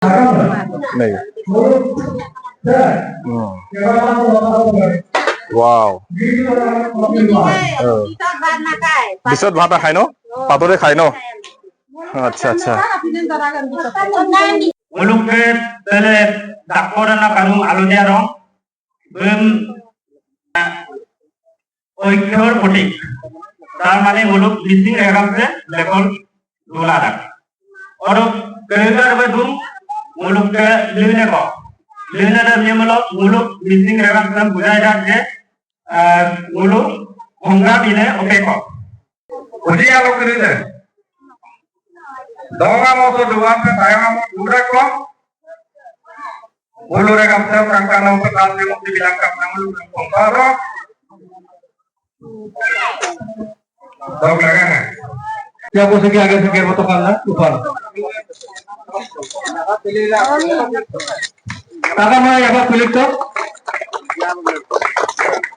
Này. Wow. Bisot ভাত খাই ন? পাতরে খাই ন? আচ্ছা আচ্ছা। Muluknya tele dakora na kanung alunya rong, oikhor potik. Tar mane muluk missing ekam se lekol $2 Oro kerja bedum muluk ke lune ko. Lune na muluk missing ekam se budaya je muluk hongga bine opeko. Uji alok kerja. Doa mau tu dua ke saya mau dua ko. Ulu rekam saya perangkat nama pertama yang mau dibilang nama ulu pengkaro. Tahu belakang? Siapa bos lagi agak sekir foto kalah, upar. Kakak mana yang apa pilih tu?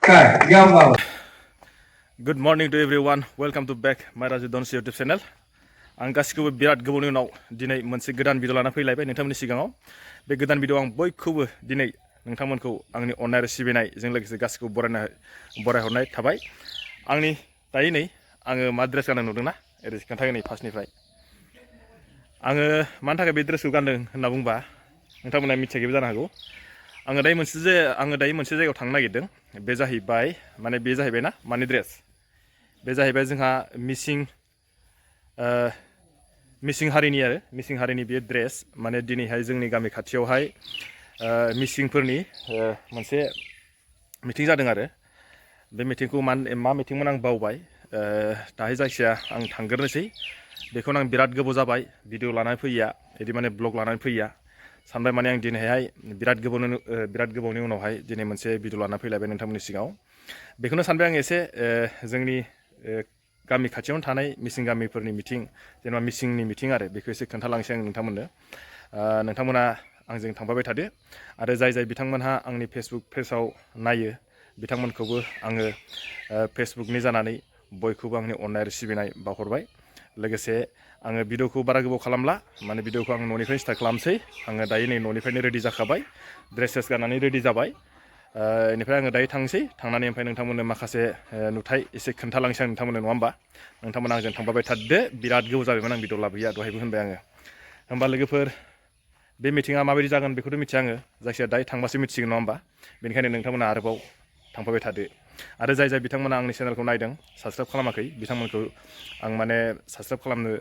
Kak, jawab. Good morning to everyone. Welcome to back my Rajudon YouTube channel. आं गासिखौबो बिराद गोबावनि उनाव दिनै मोनसे गोदान video लाना फैलायबाय नोंथांमोननि सिगाङाव बे गोदान भिडिअ आं बयखौबो दिनै नोंथांमोनखौ आंनि अननाय आरो सिबिनायजों लोगोसे गासिखौबो बरायहरनाय थाबाय आंनि दायो नै आङो मा ड्रेस गानदों नुदोंना ओरै खोन्थागोन नै फार्स्टनिफ्राय आङो मानि थाखाय बे ड्रेसखौ गानदों होनना बुंबा नोंथांमोना मिथियाखैबो जानो हागौ आङो दायो मोनसे जायगायाव थांनो नागिरदों बे जाहैबाय माने बे जाहैबायना मानि ड्रेस बे जाहैबाय जोंहा मिसिं हारिनि बे ड्रेस माने दिनैहाय जोंनि गामि खाथियावहाय मिसिंफोरनि मोनसे मिटिं जादों आरो बे मिटिंखौ मा मिटिंमोन आं बावबाय दाहाय जायखिया आं थांग्रोनोसै बेखौनो आं बिराद गोबाव जाबाय भिडिअ लानानै फैया बिदि माने ब्लग लानानै फैया सानबाय माने आं दिनैहाय बिराद गोबावनि उनावहाय दिनै मोनसे भिडिअ लानानै फैलायबाय नोंथांमोननि सिगाङाव बेखौनो सानबाय आं एसे जोंनि गामि खाथियावनो थानाय मिसिं गामिफोरनि मिटिं जेनेबा मिसिंनि मिटिं आरो बेखौ एसे खोन्थालांसै आं नोंथांमोननो नोंथांमोना आंजों थांफाबाय थादो आरो जाय बिथांमोनहा आंनि फेसबुक पेजाव नायो बिथांमोनखौबो आङो फेसबुकनि जानानै बयखौबो आंनि अननाय आरो सिबिनाय बावहरबाय लोगोसे आङो भिडिअखौ बारा गोबाव खालामला माने भिडिअखौ आं न'निफ्रायनो स्टार्ट खालामसै आङो दायो नै न'निफ्रायनो रेडि जाखाबाय ड्रेसेस गाननानै रेडि जाबाय इनिफ्राय आङो दायो थांसै थांनानै ओमफ्राय नोंथांमोननो माखासे नुथाय एसे खोन्थालांसै आं नोंथांमोननो नङा होमबा नोंथांमोना आंजों थांफाबाय थादो बिराद गोबाव जाबायमोन आं भिडिअ लाबोया दहायबो होनबाय आङो होमबा लोगोफोर बे मिटिङा माबायदि जागोन बेखौथ' मिथिया आङो जायखिया दायो थांबासो मिथिगोन नङा होमबा बेनिखायनो नोंथांमोना आरोबाव थांफाबाय थादो आरो जाय बिथांमोना आंनि चेनेलखौ नायदों साबसक्राइब खालामाखै बिथांमोनखौ आं माने साबसक्राइब खालामनो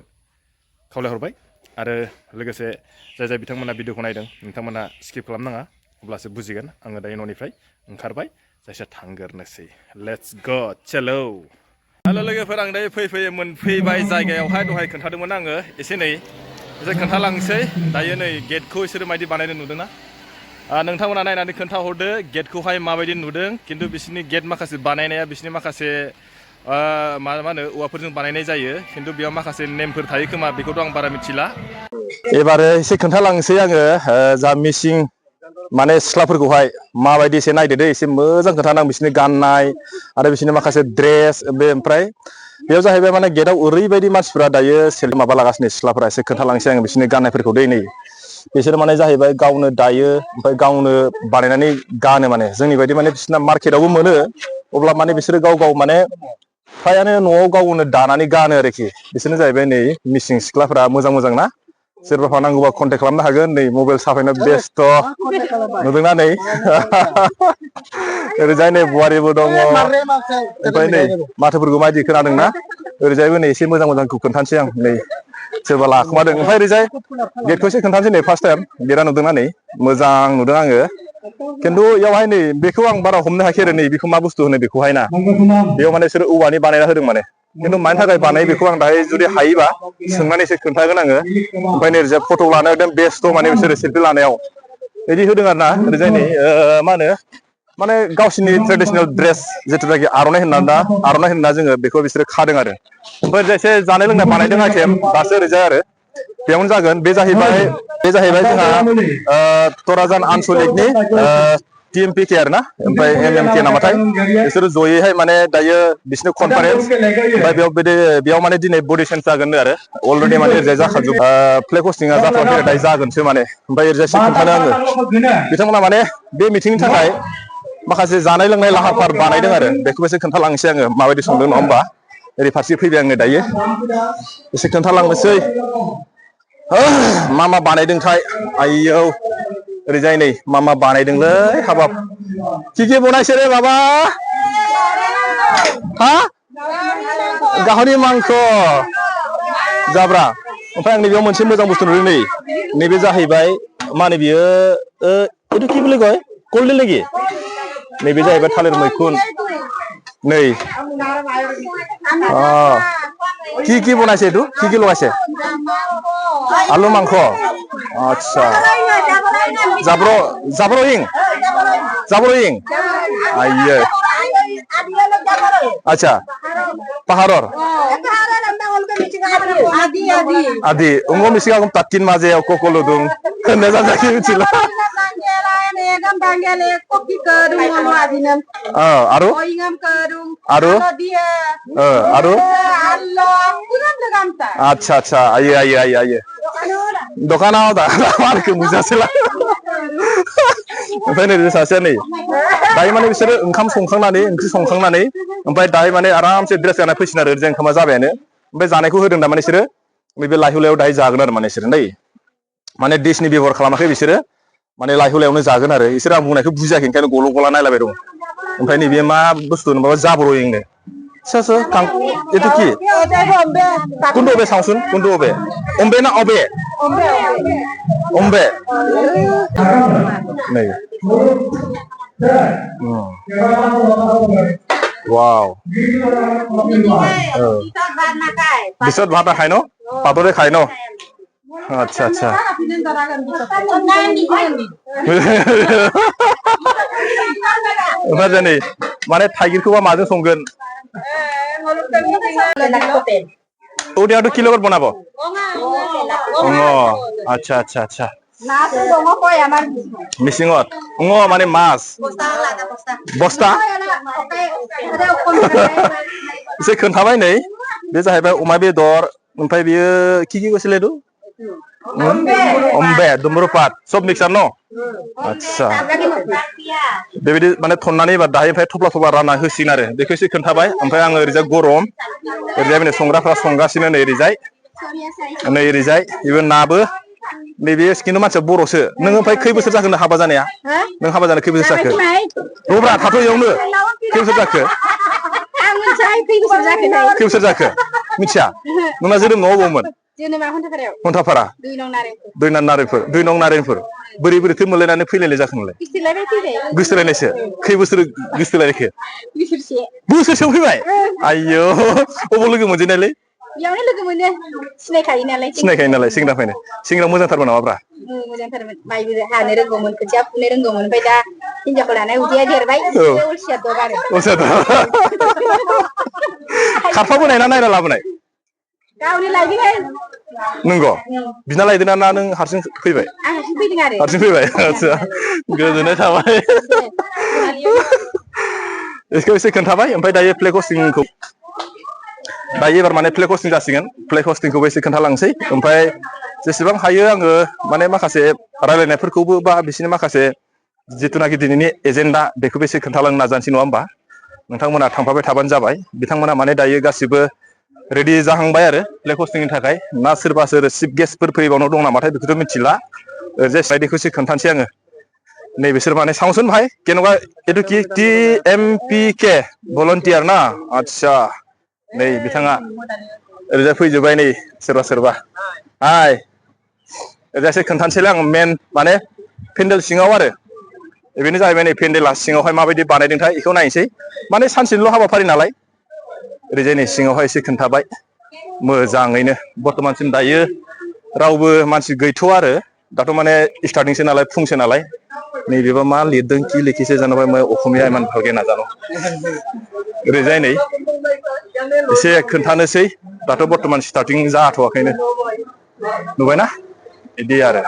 खावलायहरबाय आरो लोगोसे जाय बिथांमोना भिडिअखौ नायदों नोंथांमोना स्किप खालामनाङा अब्लासो बुजिगोन आङो दायो न'निफ्राय ओंखारबाय जायखिया थांगोरनोसै लेट्स गो चलो हेल' लोगोफोर आं दायो मोनफैबाय जायगायावहाय दहाय खोन्थादोंमोन आङो एसे खोन्थालांसै दायो नै गेटखौ इसोरो माबायदि बानायनाय नुदोंना नोंथांमोना नायनानै खोन्थाहरदो गेटखौहाय माबायदि नुदों खिन्थु बिसोरनि गेट माखासे बानायनाया बिसोरनि माखासे मा होनो औवाफोरजों बानायनाय जायो खिन्थु बेयाव माखासे नेमफोर थायो खोमा बेखौथ' आं बारा मिथिला एबारो एसे खोन्थालांसै आङो जा मिसिं माने सिख्लाफोरखौहाय माबायदि एसे नायदो दे एसे मोजां खोन्थानां बिसोरनि गाननाय आरो बिसोरनि माखासे ड्रेस बे ओमफ्राय बेयाव जाहैबाय माने गेटआव ओरैबायदि मानसिफ्रा दायो माबा लागासिनो सिख्लाफोरा एसे खोन्थालांसै आङो बिसोरनि गाननायफोरखौ दै नै बिसोर माने जाहैबाय गावनो दायो ओमफ्राय गावनो बानायनानै गानो माने जोंनि बायदि माने बिसोरना मार्केटावबो मोनो अब्ला माने बिसोरो गाव माने फ्रायानो न'आव गावनो दानानै गानो आरोखि बिसोरनो जाहैबाय नै मिसिं सिख्लाफोरा मोजां ना सोरबाफोर नांगौबा कन्टेक्ट खालामनो हागोन नै मबाइल साफायनो बेस्थ' नुदोंना नै ओरैजाय नै बुवारिबो दङ ओमफ्राय नै माथोफोरखौ माबायदि खोनादोंना ओरैजायबो नै एसे मोजांखौ खोन्थानोसै आं नै सोरबा लाखुमादों ओमफ्राय ओरैजाय गेटखौ एसे खोन्थानोसै नै फार्स्ट टाइम गेटआ नुदोंना नै मोजां नुदों आङो खिन्थु इयावहाय नै बेखौ आं बारा हमनो हायाखै आरो नै बेखौ मा बुस्थु होनो बेखौहाय ना बेयाव माने बिसोर औवानि बानायना होदों माने खिन्थु मानि थाखाय बानायो बेखौ आं दाहाय जुदि हायोबा सोंनानै एसे खोन्थागोन आङो ओमफ्राय नै ओरैजाय फट' लानो एकदम बेस्थ' माने बिसोरो सेल्फि लानायाव बिदि होदों आरो ना ओरैजाय नै मा होनो माने गावसिनि ट्रेडिसनेल ड्रेस जिथुनाखि आर'नाइ होनना जोङो बेखौ बिसोरो खादों आरो ओमफ्राय एसे जानाय लोंनाय बानायदों आइटेम दासो ओरैजाय आरो बेयावनो जागोन बे जाहैबाय जोंहा तराजान आनसलिकनि TMPK आरो ना ओमफ्राय MMK नामाथाय बिसोर जयैहाय माने दायो बिसिनो कनफारेन्स ओमफ्राय बेयाव माने दिनै बडि सेन्स जागोन आरो अलरेडि माने ओरैजाय जाखाजोब फ्लेग हस्टिंआ जाथ'वाखै दायो जागोनसो माने ओमफ्राय ओरैजाय खोन्थानो आङो बिथांमोना माने बे मिटिंनि थाखाय माखासे जानाय लोंनाय लाहार फाहार बानायदों आरो बेखौबो एसे खोन्थालांनोसै आङो माबायदि संदों नङा होमबा ओरै फारसे फैबाय आङो दायो एसे खोन्थालांनोसै मा बानायदोंथाय आयौ ओरैजाय नै मा बानायदोंलै हाबाब कि बनायसै रे बाबा हा गाहरि मांस जाब्रा ओमफ्राय आं नैबेयाव मोनसे मोजां बुस्थु नुदों नै नैबे जाहैबाय मा होनो बियो एटु कि बुले कय कलडिल नेকি नैबे जाहैबाय थालिर मैखुन नै কি বনাইছে এইটো কি লগাইছে আলু মাংস আচ্ছা জাবরইং আইয়ে আচ্ছা পাহাড়র আদি উঙ্গ মিসিং আগম তাকিন মাঝে কোকলো দং নেজা জাকি মিছিল আরো আরো আরো আচ্ছা আচ্ছা আইয়ে দোকানাव दा मारखौ मुजासैला ओमफ्राय नै सासेया नै दायो माने बिसोरो ओंखाम संखांनानै ओंख्रि संखांनानै ओमफ्राय दायो माने आरामसे ड्रेस गानना फैसिन आरो ओरैजाय ओंखामा जाबायानो ओमफ्राय जानायखौ होदों दा माने बिसोरो नैबे लाइहुलायाव दायो जागोन आरो माने बिसोरो नै माने डिसनि बेबहार खालामाखै बिसोरो माने लाइहुलायावनो जागोन आरो बिसोर आं बुंनायखौ बुजियाखै ओंखायनो गल' गला नायलाबाय दं ओमफ्राय नैबे मा बुस्थु होनोबा जाब्र'यिंनो सो थां एटु कि कुन्द अबे सावसुन कुन्द अबे अम्बे ना अबे अम्बे नै वाव बिसोर भाता खाय न पातरे खाय न अच्छा अच्छा ओमफ्राय नै माने थाइगिरखौबा माजों संगोन उदियाथ' किल'फोर बनाबो আচ্ছা আচ্ছা আচ্ছা মিচিঙত মানে মাছ বস্তা एसे खोन्थाबाय नै बे जाहैबाय अमा बेदर ओमफ्राय बियो कि কৈছিলে এইটো अम्बे दुम्बुरु पात सब मिक्सार न आच्छा बेबायदि माने थननानै दाहाय ओमफ्राय थफ्ला थफ्ला रानना होसिगोन आरो बेखौ एसे खोन्थाबाय ओमफ्राय आङो ओरैजाय गरम ओरैजाय माने संग्राफ्रा संगासिनो नै ओरैजाय बेबो नाबो नैबे खिन्थु मानसिया बर'सो नों ओमफ्राय खै बोसोर जाखो हाबा जानाया नों हाबा जानाय खै बोसोर जाखो रब्रा थाथ' इयावनो खै बोसोर जाखो खै बोसोर जाखो मिथिया नोंना जोनोम न'आव बबावमोन हन्थाफारा दुइ नं नारेंफोर बोरै बोरैथो मोनलायनानै फैलायलाय जाखो नोंलाय गोसोलायनायसो खै बोसोर गोसोलायनायखो बोसोरसेयाव फैबाय आयौ अबाव लोगो मोनजेननायलै बेयावनो लोगो मोनो सिनायखायो नालाय सेंग्रा मोजांथारमोन नामाब्रा मोजांथारमोन माइबो हानो रोंगौमोन खोथिया फुनो रोंगौमोन ओमफ्राय दा हिनजावखौ लानाय उदैया देरबाय अलसिया दं आरो खारफाबोनाय ना नायना लाबोनाय गावनि लायदों नंगौ बिना लायदों ना नों हारसिं फैबाय आं हारसिं फैदों आरो हारसिं फैबाय आच्छा गोजोननाय थाबाय बेखौ एसे खोन्थाबाय ओमफ्राय दायो फ्लेग हस्टिंखौ दायो एबार माने फ्लेग हस्टिं जासिगोन फ्लेग हस्टिंखौबो एसे खोन्थालांसै ओमफ्राय जेसेबां हायो आङो माने माखासे रायलायनायफोरखौबो बा बिसोरनि माखासे जिथुनाखि दिनैनि एजेन्डा बेखौबो एसे खोन्थालांनो नाजानोसै नङा होमबा नोंथांमोना थांफाबाय थाबानो जाबाय बिथांमोना माने दायो गासिबो रेडि जाहांबाय आरो फ्लेग हस्टिंनि थाखाय ना सोरबा सोर चिफ गेस्टफोर फैबावनो दं नामाथाय बेखौथ' मिथिला ओरैजाय साइडखौ एसे खोन्थानोसै आङो नै बिसोर माने साउन्डसन भाई केन'का एटु कि TMPK भलन्टियार ना आच्छा नै बिथाङा ओरैजाय फैजोब्बाय नै सोरबा हाय ओरैजाय खोन्थानोसैलाय आं मेन माने पेन्डेल सिङाव आरो बेनो जाहैबाय नै पेन्डेला सिङावहाय माबायदि बानायदोंथाय बेखौ नायनोसै माने सानसेनिल' हाबाफारि नालाय ओरैजाय नै सिङावहाय एसे खोन्थाबाय मोजाङैनो बर्थमानसिम दायो रावबो मानसि गैथ'आ आरो दाथ' माने स्टार्टिंसो नालाय फुंसो नालाय नैबेबा मा लिरदों कि लिखिसो जानोबा असमिया इमान भालके नाजानो ओरैजाय नै एसे खोन्थानोसै दाथ' बर्थमान स्टार्टिं जाथ'वाखैनो नुबायना बिदि आरो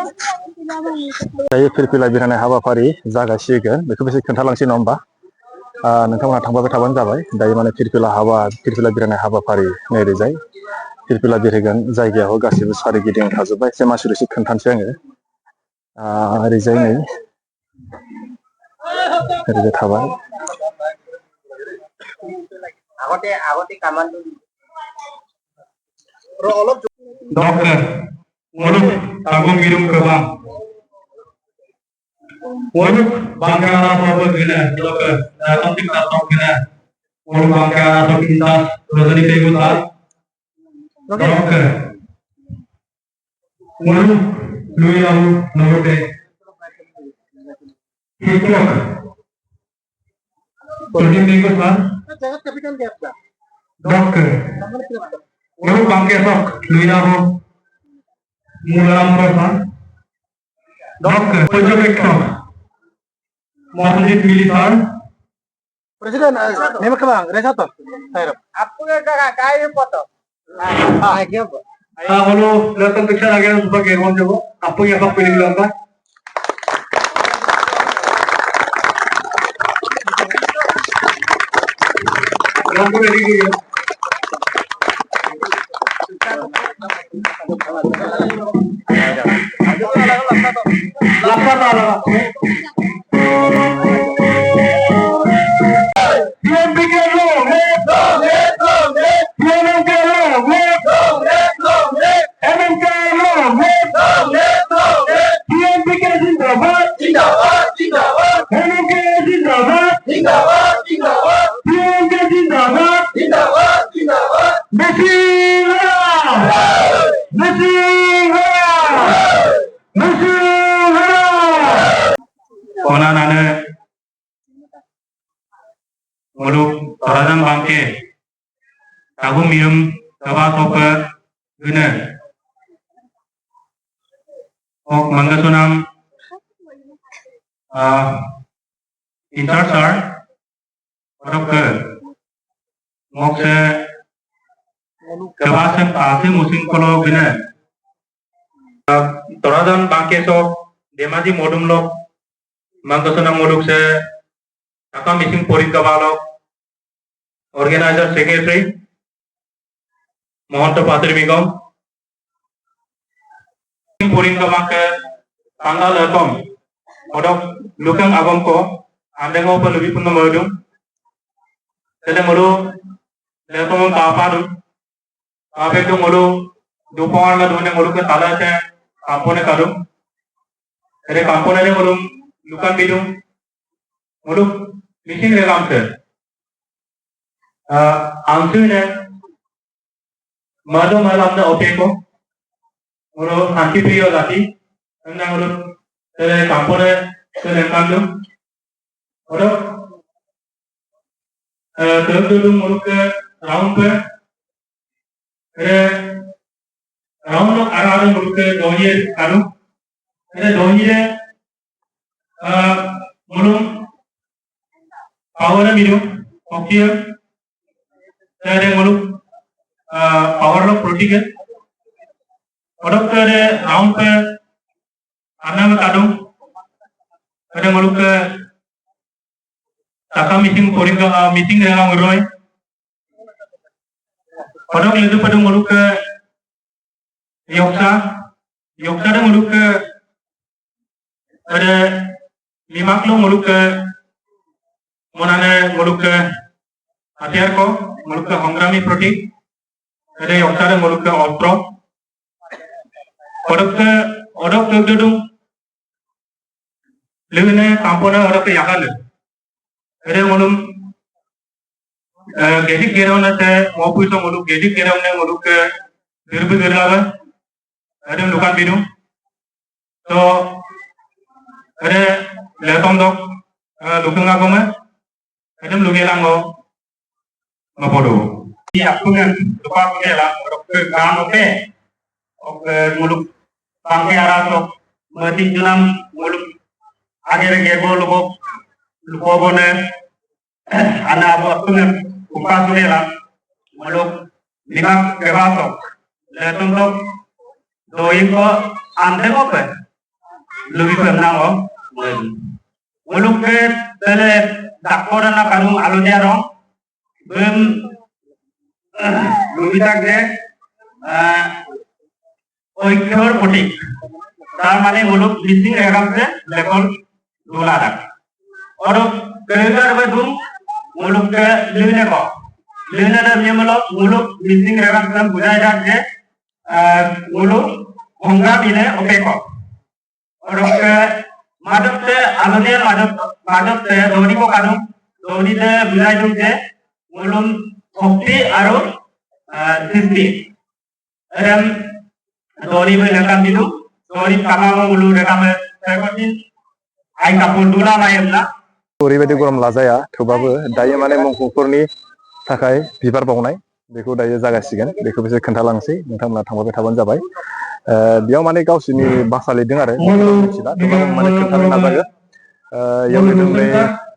दायो फिरफिला बिरहोनाय हाबाफारि जागासिगोन बेखौ एसे खोन्थालांसै नङा होमबा नोंथांमोनहा थांबाय थाबानो जाबाय दायो माने फिरफिला बिरहोनाय हाबाफारि नैरोजाय फिरफिला बिरहोगोन जायगायाव गासिबो सारिगिदिं थाजोब्बाय एसे मासुर एसे खोन्थानोसै आङो ओरैजाय नै ओरैजाय थाबाय Dokter, muluk tanggung birum kebang. Muluk bangkara sobat gina, dokter, datang kita sok gina. Muluk bangkara sok intas, rojani tegutar. Dokter, muluk lui lalu norote. Hikok, rojani tegutar. Dokter. Muluk bangke sok, lui lalu mulam berpan. Dokter, pejabekok, Mohonjit militar. Presiden, nemak bang, resa to, saya. Apa kaya foto? Apa? Halo, datang ke sana lagi sebagai orang Jawa. Apa yang kau pilih bilang? Yang boleh digigit. Lapar lah. Konanane muluk torajan bangke kagum mium kaba sope gune ok manggasunam intarsar orok ke mok se kaba se pase musing kolo gune torajan bangke sok demaji modum lok Manggasunam muluk se Taka Missing Porit Kabalok Organizer Secretary Mohonto Patri Bigom Porit Kabak Tanggal Lekom Odok Lukang Agom Ko Andengo per lebih pun nomodum Tele mulu Lekom Kapadum Kape tu mulu Dupawan la dune mulu ke tala se Kampone kadum Tele kampone mulu Lukan bidung muluk missing rekam se answer ne mado malam na opeko muluk anti priyo gati anda muluk tere kampone tere kandu muluk terus muluk round pe tere round lo arah muluk dohir karu tere dohir mulung power biru oxygen tere muluk power lo protein odok tere round pe anam kadung tere muluk taka missing poring missing dalam roy odok ledu pada muluk yoksa de muluk tere limak lo muluk monane muluk hatiar ko muluk hongrami protein ere yoktare muluk ostro odok dudung lewene kampona odok yakal ere mulum gedik gerawna te mopuito muluk gedik gerawne muluk dirbu dirlaga ere lukan binu to ere letom dok lukung agome edem lugelango ngapodo iya pungan lupa kela ke kan oke muluk pangke arasok mati junam muluk akhir gebo lupo bone ana abo pungan upa sulela muluk lima kebasok letom dok doing ko ande ope lebih pernah om muluk ke tele dakor na kanung alunya rong bem lebih tak deh ঐক্যর প্রতীক তার মানে মুলুক missing এগামতে লেকল দুলাদাক অরব কেগার বেদুম মুলুক কে লিনে ক লিনে দ মিমলক মুলুক missing এগামতে বুঝাই যাক যে মুলুক ভঙ্গা বিনে ওকে ক অরব কে মাদতে আলোনিয়ার মাদতে দৌড়ি কো কানুম দৌড়িতে বুঝাই দুম যে মুলুক ভক্তি আরো সৃষ্টি এরম Dori melekam itu, dori kamar mulu rekam terkotin, ay kapur dula mayem na. ओरैबायदि गरम लाजाया थेवबाबो दायो माने मुंख्लंफोरनि थाखाय बिबार बावनाय बेखौ दायो जागासिगोन बेखौ बिसोर खोन्थालांसै नोंथांमोना थांबाय थाबानो जाबाय बेयाव माने गावसोरनि भाषा लिरदों आरो मिथिला थेवबाबो माने खोन्थानो नाजागोन बेयाव लिरदों बे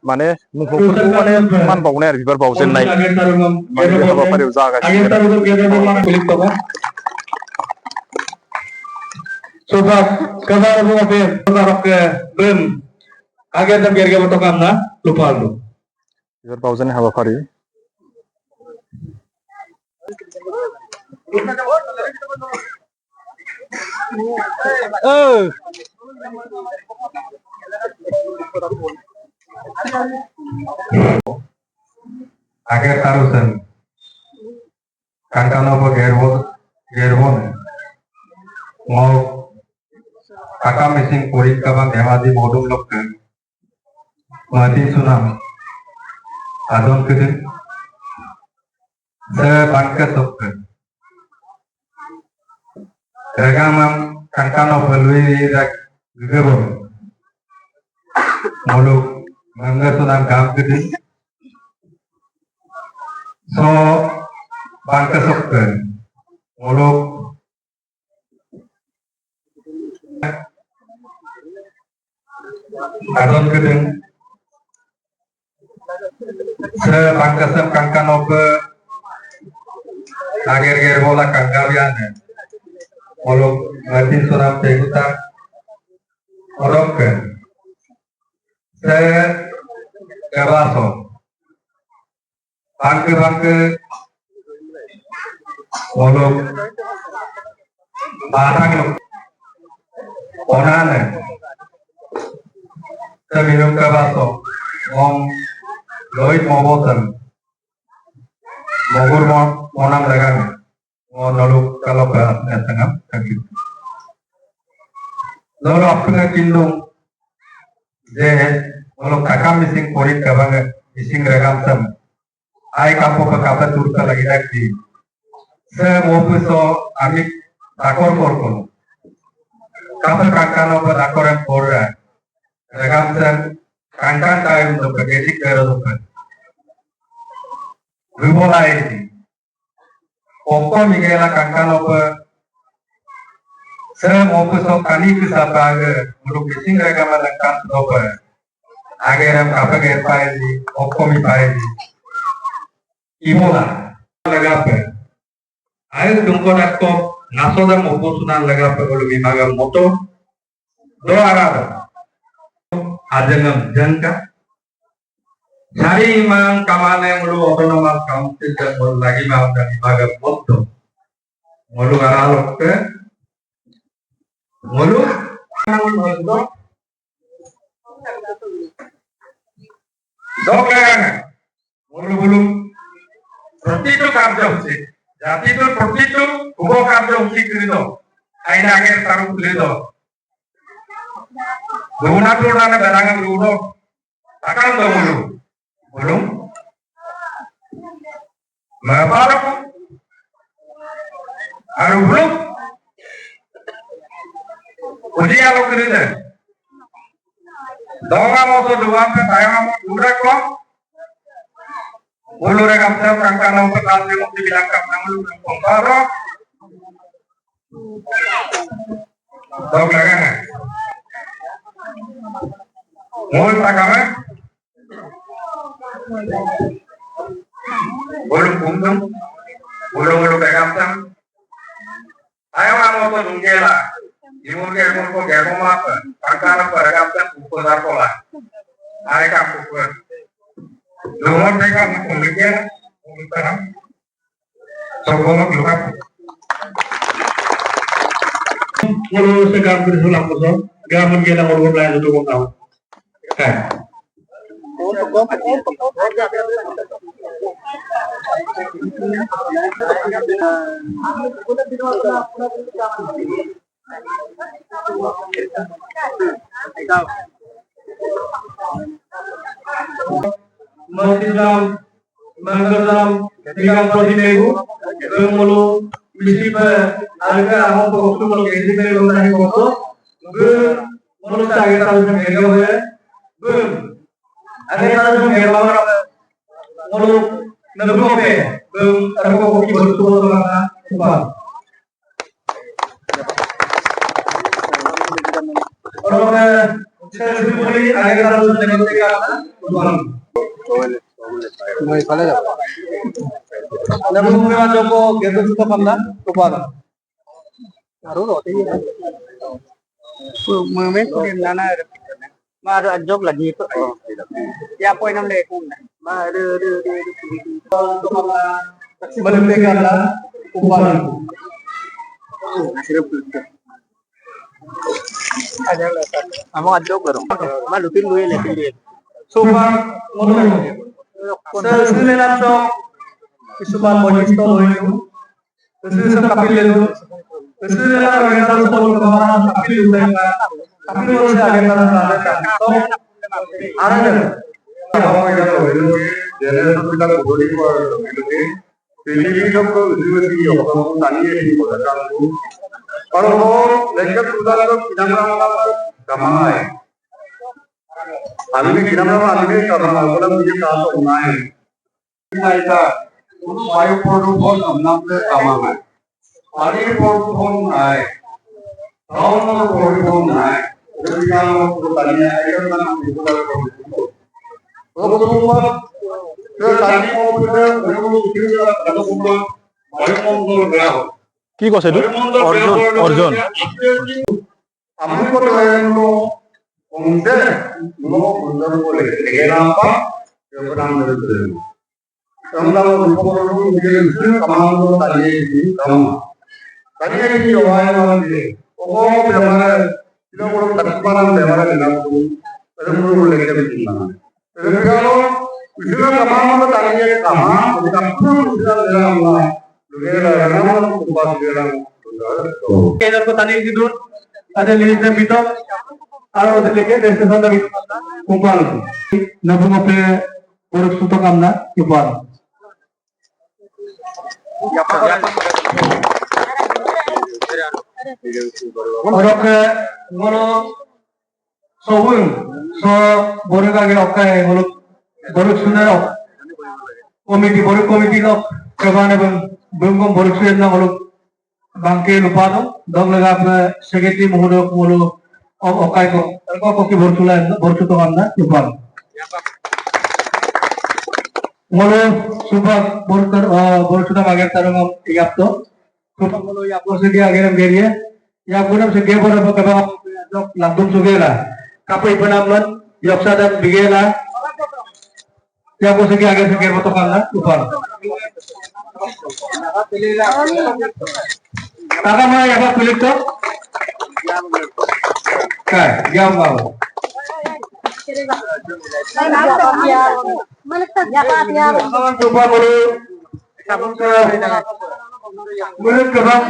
माने मुंख्लंफोरखौ माने मान बावनाय आरो बिबार बावजेननाय माने बे हाबाफारियाव जागासिनो Sobat kabar mobil kabar ke bem agar terbiar betul kamna lupa lu. बिबार बावजेननाय हाबाफारि agar tarusan kankan apa gerbon mau kakak mesin kurik kabang hemadi modum lokkan mati sunam adon kedin se bangka tokkan regamam kankan apa lui rak gerbon moluk mangga sunam gam kedin so bangka tokkan moluk adon kedeng se bangkasam kankan ope ager bola kanggawian molok ngatin suram teguta orokkan se gabaso bangke molok barang onane minum kabaso om loit mobotan mogur monam lagan mo noluk kalau ke tengah kaki lalu apna kindung je noluk kakam mising korit kabang mising ragam sam ai kampo ka kata turta lagi lagi se mopuso amik takor korkon kata kakano per takoran korra regamsan kankan tayo untuk kegedik kerodukan. Bumulai ini, pokok migela kankan apa, serem opus so kani kisapa agar muluk bising regaman langkan apa, agar apa gerpai ini, pokok mipai ini, imola lagape, ayo tunggu nakto nasoda mopusunan lagape kalau mimaga moto, doa arah. Ajengan jangka cari mang kamane mulu autonomous council dan mulu lagi mau dari baga foto mulu aralok ke mulu dokan mulu belum seperti itu karya sih jadi itu seperti itu bukan karya sih gitu aina akhir taruh gitu Guna na berangan luno akan mulu belum mabarok aru belum uji alo kerja doa mau dua ke tayang udah kok bulu rekam saya kangkang mau ketasi mau dibilang kangkang lu mabarok doa lagan Mul takame, bolong kumtum, bolong pegamtam. Ayo kamu tuh nunggela, imur ko germo apa? Angkara beragam ukuran pola. Mereka ukuran. Nomor mereka memiliki ukuran. Sebelum lupa. Mulu segar bersulang kosong, gamun gila ngurung lain untuk tahu. Masjidam, Mangalam, Tigang Prodinego, Mulu, Misipa, Alga, Amon Poksu, Mulu, Kesipe, Lomani Koso, Mulu Sagar Tahu Mereka, Ada yang Mereka, Mulu, Nabukope, Arko Koki Bersuara Lama, Upah. Orang saya sebuli ada yang harus negosiasikan, Upah. Namun memang Joko gitu suka pernah lupa. Harus roti. Memang kudim nana. Maru ajok lagi itu. Ya poin enam lekung. Maru menentukan upah. Ada lah. Amang ajok baru. Malu tin gue lekin. Super ngomong. Sesuatu so isupan mojito loyo. Sesuatu kapil itu. Sesuatu yang harus sepuluh kemaran kapil itu. Kapil itu saya akan ada. So ada. Kalau kita itu, jadi kita berdiri berdiri. Ini juga berdiri orang tanya di belakang itu. Kalau lekat sudah kita ramai. Alimi kita ramai karena orang punya kasus ramai. Kita bayu produksi namanya ramai. Alimi produksi ramai. Tahun produksi ramai. Jadi kalau bertanya itu kan kita kalau semua tadi mau kita kalau semua bayu mongol berapa? কি কৈছে এইটো অৰ্জন আমি কত lo onde loundar bole legampa yogram dulu sambil ngomong ngomong kamando tadi di kamar tadi ini jawab lagi oh bagaimana kita belum terparan bagaimana dengan itu belum boleh kita bilang jadi kalau sudah kamando tadi di kamar kita pun sudah dalam Kedar ko tani gidur ada lihat bito aro deleke destinasi dari kumpal nabukope uruk suto kamna kupal orang ke ngono sobun so borega ge okai ngono boruk sunero komiti lo kebana bengkom boruk sunero ngono bangke lupa tu, dong lega apa seketi muhudok mulu okai ko koki borsulan borsuto kamna lupa. Mulu sumpah borsuta mager tarung iap tu, sumpah mulu iap ko segi ageram geria, iap ko nam segi bor apa kaba dok langdum sugela, kapai penamlan yoksa dan bigela, iap ko segi ager segi borsuto kamna lupa. Kakak mana yang kulit tu? Kai, jam kau. Kawan coba boleh. Mulut kebang,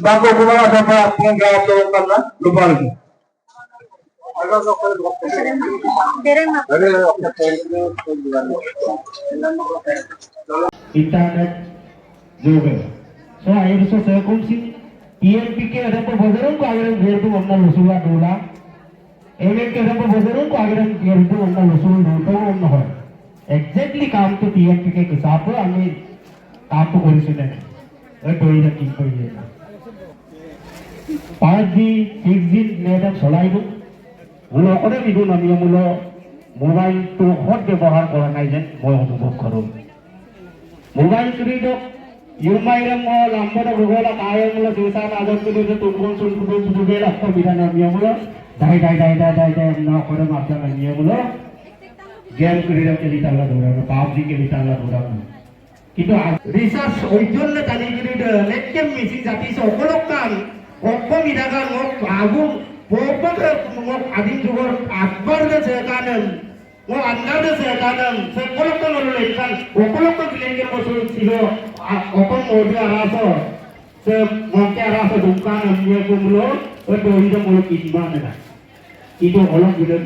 bangku kubang apa penggawat tu karena lupa lagi. Internet juga. So air so saya kongsi TNP ke ada perbedaan ko agar biar tu mana lusulah dola. MN ke ada perbedaan ko agar biar tu mana lusul dola mana ho. Exactly काम तो TNP के हिसाब से हमें काम तो कोई सुने नहीं. कोई ना किंग कोई नहीं. 5G 6G नेटम सोलाई दो. मुलो अरे भी दो नमिया मुलो मोबाइल तो हॉट व्यवहार करना है जन मैं अनुभव करूँ. मोबाइल करी दो Yumairam mo lambo na bugola kaya mo la desa na agad ko dito tungkol sulpudul budugel ako bidan na miya mo dai na orang macam ni mula game kerja kita lah orang PUBG kita lah orang kita research oijon le tadi kerja lekem misi jati sokolokan okko midagan ngok agu bobat ngok adin jugor akbar de sekanan ngok andar de sekanan sokolokan ngol lekan okolokan bilenge mosul silo okko modi araso se moke araso dukan amye kumulo oto ida mulu kitman na itu orang gila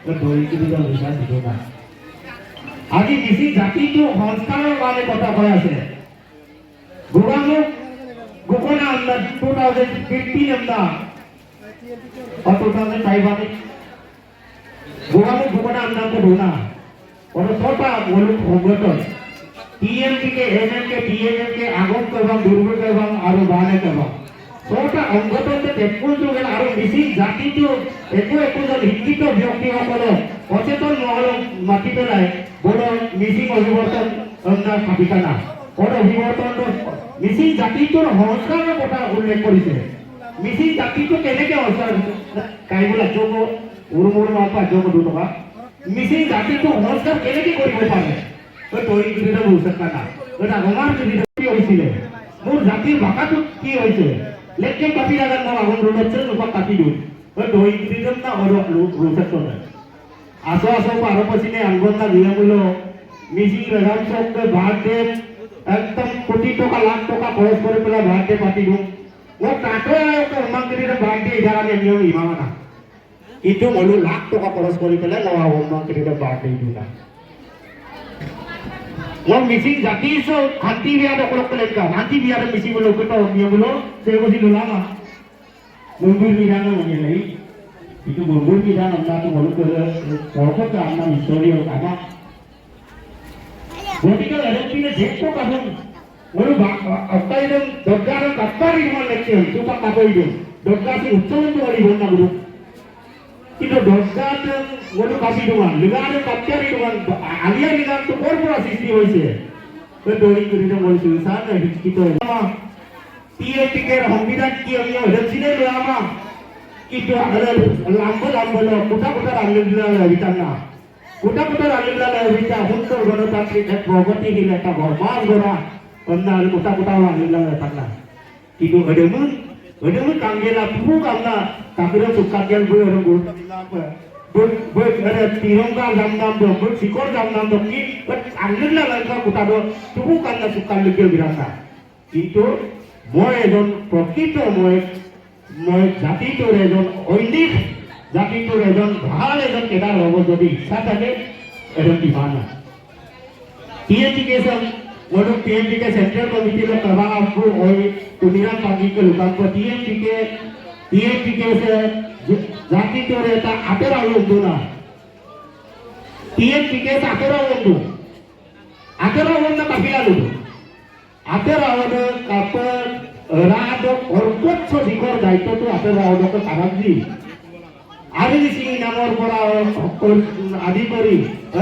kedua itu juga bisa dicoba. Adi misi jati itu সংস্কাৰৰ কাৰণে কথা কৈ আছে। গুৱাহাটী গুকনা 2015 আমনা 2005 গুৱাহাটী গুকনা আমনা को ढूंढा और छोटा बोलू होगटन टीएमपी के एमएनके टीएमएम के आगम करवा दुर्बल करवा और बाने करवा छोटा अंगतन तेपुल जुगेल और मिसी जाति तो एको जन शिक्षित व्यक्तिসকল সচেতন মহল মাতি পেলাই বড় মিছি পরিবর্তন আমরা ভাবিকা না বড় বিবর্তন মিছি জাতিটোৰ সংস্কাৰৰ কথা উল্লেখ কৰিছে মিছি জাতিটো কেনেকৈ সংস্কাৰ কাইবলা যোগ উৰুমুৰ মাপা যোগ দুটকা মিছি জাতিটো সংস্কাৰ কেনেকৈ কৰিব পাৰে তই বিৰোধ বুজা না এটা আমাৰ বিৰোধ কি হৈছিলে মোৰ জাতিৰ ভাষাটো কি হৈছে लेकिन कभी अगर ना आगुन रोडचे लोक काटी देऊ तर दोईत्रिजम ना रोडचे आसो पारो पसीने आंगोंना दियामुलो मिसी रगाम चौक भाग दे एकदम कोटी टका लाख टका खरच करे पेला भाग दे पाटी देऊ वो काटो तो मंगरी रे भाग दे इधारा ने नियम इमाना इतो मलु लाख टका खरच करे पेला नवा मंगरी रे भाग दे दिला वो मिसिंग जाति सो हाथी बिया दखल कलेका हाथी बिया रे मिसिंग बोलो कतो नियमलो सेगोसी लुलामा मुंबई बिरानो मनेलाई itu मुंबई बिरानो ना तो बोलो करे सरकत आना हिस्टोरियो कामा गोटिका एरपिने जेको कादन बोलो अक्काइदम दग्गार कप्पारी मान लेके सुपा कापोइदो दग्गासी उच्चवन तो वाली होना गुरु itu dosa dan bodoh kasih doang, negara kapcari doang, alia negara tu korporasi sih hoise, betul itu dia boleh susah dah kita. Sama TNP ke Hambiran kiam yang ada sini lama, itu ada lambat lo, kuda alhamdulillah lah ditanya, kuda alhamdulillah lah ditanya, hunter guna tapi properti kita tak hormat guna, karena kuda alhamdulillah lah ditanya, itu ada mun kanggela tuh karena takira sukakian gue orang gue gue ada tirongga jam do sikor jam do ki alhamdulillah langka kutado tuh karena suka legel birasa itu moi ejon prokito moi jati to ejon oindik jati to ejon bhal ejon kedar hobo jodi ikha thake ejon dimana TNP के सब वो लोग TNP के central committee लोग करवा आपको और तुनिरा party के लोगों को TNP के से जाति तो रहता आतेरा लोग ना TNP के से आतेरा लोग ना काफिला लोग आतेरा लोग कापर राडो और कुछ तो दिखोर दायित्व तो आतेरा लोग को कागजी आदि सिंह नामर पड़ा आदि करी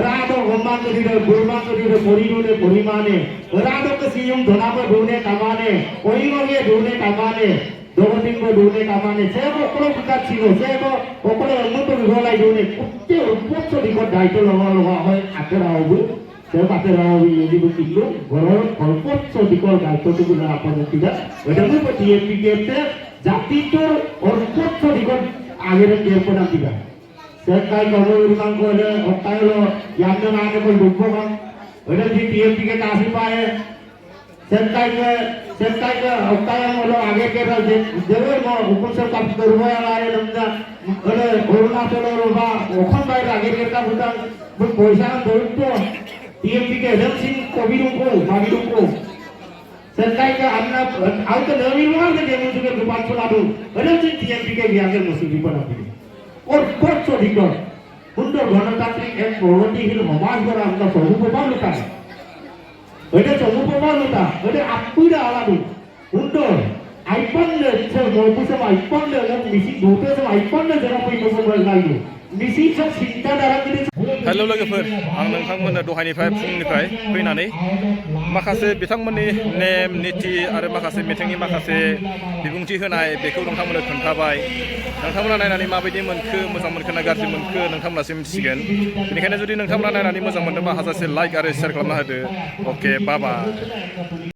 राडो गम्मा करी रे गुरमा करी रे परिमाने परिमाने राडो के सीएम धना को ढूंढने कमाने कोई मगे ढूंढने कमाने दोगतिन को ढूंढने कमाने से को कोलो का छिलो से को कोलो अन्य तो रोलाई ढूंढने कुत्ते ऊपर तो दिखो दायित्व लगा है आतेरा होबु से आतेरा होबु यदि बुकिलो घरोर ऊपर तो दिखो दायित्व तो गुना अपन तिदा एटा को TNP के जाति तो और ऊपर तो दिखो आगे केरपन तिदा सरकार गवर्नमेंट को ले होतायलो यामने नाने को दुखो का एटा जी TNP के कासी पाए सरकार के होताय मोलो आगे के देवे मो हुकुम से काप करबो आए नमदा अरे कोरोना चलो रोबा ओखन बाय आगे के का बुता पैसा दोतो TNP के रम सिंह कोविड को मागिदो को सरकार के अपना आउ तो नवी वाल के जेमु के दुकान चला दो अरे जी TNP के बियागे मुसीबी बना दी और कोट तो दिको सुंदर गणतांत्रिक एक प्रगतिशील समाज गरा हमका स्वरूपमा लुटा এটা সমুপমা লুটা এটা আপুরা আলাদু সুন্দর আইপন্নে সব মপুসে আইপন্নে লোক মিসি দুটো সব আইপন্নে জরা পই মপুল লাইলো মিসি সব চিন্তা দ্বারা করে हेल' लोगोफोर आं नोंथांमोननो दहायनिफ्राय फुंनिफ्राय फैनानै माखासे बिथांमोननि नेम निथि आरो माखासे मिथिंनि माखासे बिबुंथि होनाय बेखौ नोंथांमोननो खोन्थाबाय नोंथांमोना नायनानै माबायदि मोनखो मोजां मोनखो ना गाज्रि मोनखो नोंथांमोनासो मिथिसिगोन बेनिखायनो जुदि नोंथांमोना नायनानै मोजां मोनदोंबा हाजासे लाइक आरो शेयार खालामना होदो अके बाय बाय